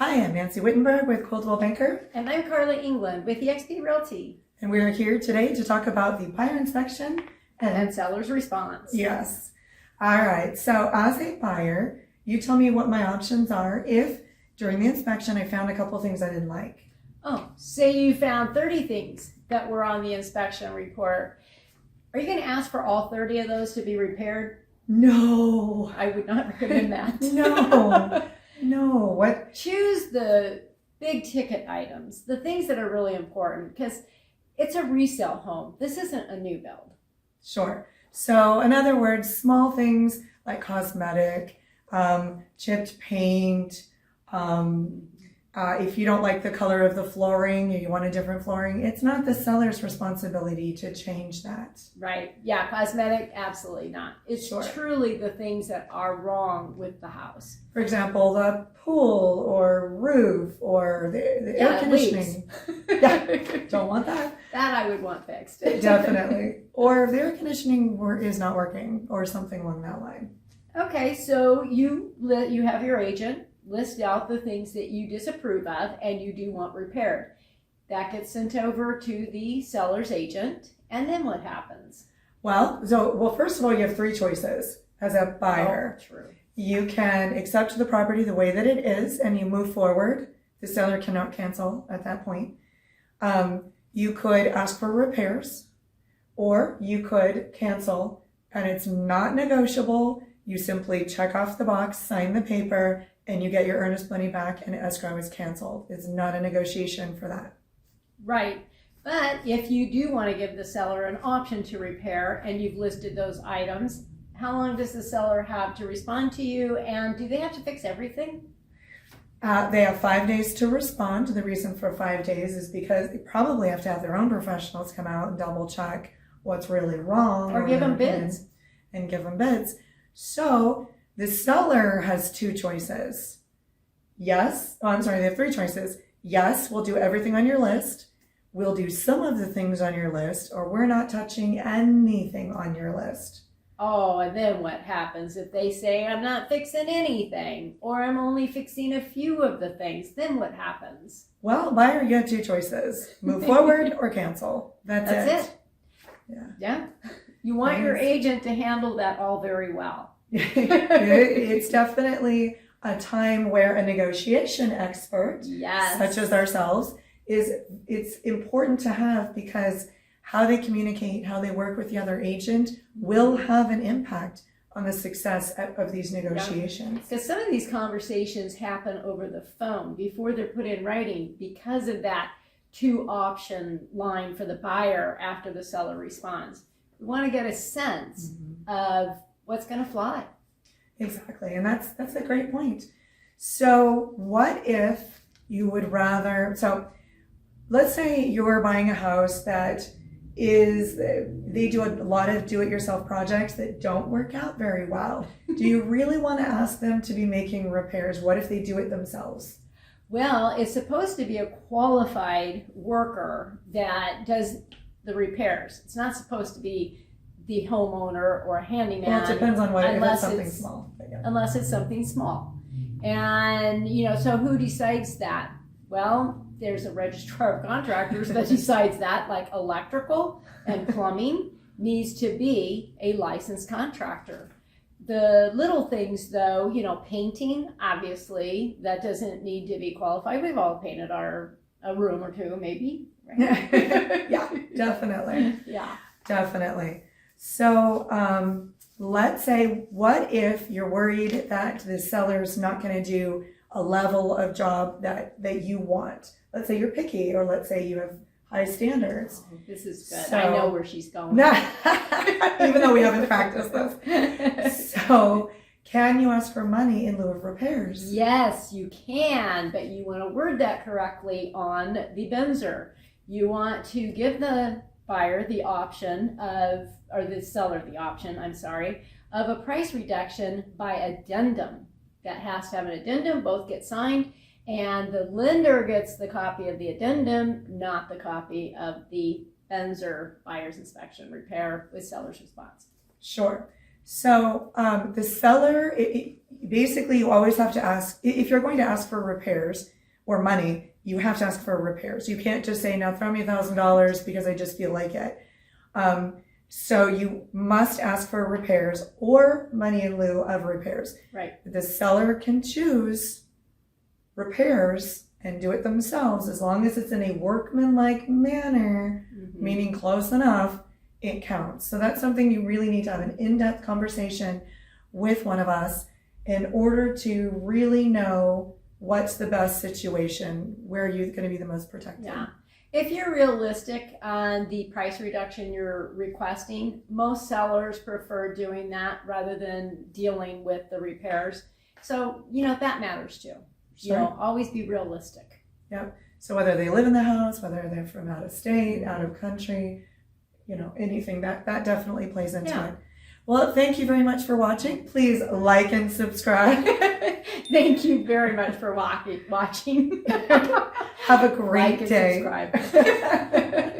Hi, I'm Nancy Wittenberg with Coldwell Banker. And I'm Carla England with eXp Realty. And we're here today to talk about the buyer inspection and seller's response. Yes. All right. So as a buyer, you tell me what my options are if during the inspection I found a couple things I didn't like. Oh, say you found 30 things that were on the inspection report. Are you going to ask for all 30 of those to be repaired? No. I would not recommend that. No. What? Choose the big ticket items, the things that are really important, because it's a resale home. This isn't a new build. Sure. So in other words, small things like cosmetic, chipped paint, if you don't like the color of the flooring or you want a different flooring, it's not the seller's responsibility to change that. Right. Yeah, cosmetic, absolutely not. It's Sure. truly the things that are wrong with the house. For example, the pool or roof or the air conditioning. Yeah, don't want that. That I would want fixed. Definitely. Or if the air conditioning is not working or something along that line. Okay, so you have your agent list out the things that you disapprove of and you do want repaired. That gets sent over to the seller's agent, and then what happens? Well, first of all, you have three choices as a buyer. Oh, true. You can accept the property the way that it is and you move forward. The seller cannot cancel at that point. You could ask for repairs, or you could cancel, and it's not negotiable. You simply check off the box, sign the paper, and you get your earnest money back, and escrow is canceled. It's not a negotiation for that. Right. But if you do want to give the seller an option to repair and you've listed those items, how long does the seller have to respond to you, and do they have to fix everything? They have 5 days to respond. The reason for 5 days is because they probably have to have their own professionals come out and double check what's really wrong. Or give them bids. And give them bids. So the seller has two choices. They have three choices. Yes, we'll do everything on your list. We'll do some of the things on your list, or we're not touching anything on your list. Oh, and then what happens if they say, I'm not fixing anything, or I'm only fixing a few of the things? Then what happens? Well, buyer, you have two choices. Move forward or cancel. That's it. Yeah. You want your agent to handle that all very well. It's definitely a time where a negotiation expert, such as ourselves, it's important to have, because how they communicate, how they work with the other agent will have an impact on the success of these negotiations. Because some of these conversations happen over the phone before they're put in writing because of that 2-option line for the buyer after the seller responds. We want to get a sense of what's going to fly. Exactly, and that's a great point. So what if you would rather, let's say you're buying a house that they do a lot of do-it-yourself projects that don't work out very well. Do you really want to ask them to be making repairs? What if they do it themselves? Well, it's supposed to be a qualified worker that does the repairs. It's not supposed to be the homeowner or a handyman. Well, it depends on if it's something small. Unless it's something small. And, so who decides that? Well, there's a registrar of contractors that decides that, like electrical and plumbing needs to be a licensed contractor. The little things though, painting, obviously, that doesn't need to be qualified. We've all painted a room or two, maybe. Right? Yeah, definitely. Yeah. Definitely. So let's say, what if you're worried that the seller's not going to do a level of job that you want? Let's say you're picky, or let's say you have high standards. Oh, this is good. I know where she's going. Even though we haven't practiced this. So can you ask for money in lieu of repairs? Yes, you can, but you want to word that correctly on the BINSR. You want to give the buyer the option or the seller the option, of a price reduction by addendum. That has to have an addendum, both get signed, and the lender gets the copy of the addendum, not the copy of the BINSR buyer's inspection repair with seller's response. Sure. So the seller, basically, you always have to ask, if you're going to ask for repairs or money, you have to ask for repairs. You can't just say, now throw me $1,000 because I just feel like it. So you must ask for repairs or money in lieu of repairs. Right. The seller can choose repairs and do it themselves as long as it's in a workmanlike manner, meaning close enough, it counts. So that's something you really need to have an in-depth conversation with one of us in order to really know what's the best situation where you're going to be the most protected. Yeah. If you're realistic on the price reduction you're requesting, most sellers prefer doing that rather than dealing with the repairs. So, that matters too. Sure. Always be realistic. Yep. So whether they live in the house, whether they're from out of state, out of country, anything that definitely plays into it. Well, thank you very much for watching. Please like and subscribe. Thank you very much for watching. Have a great Like and day. subscribe.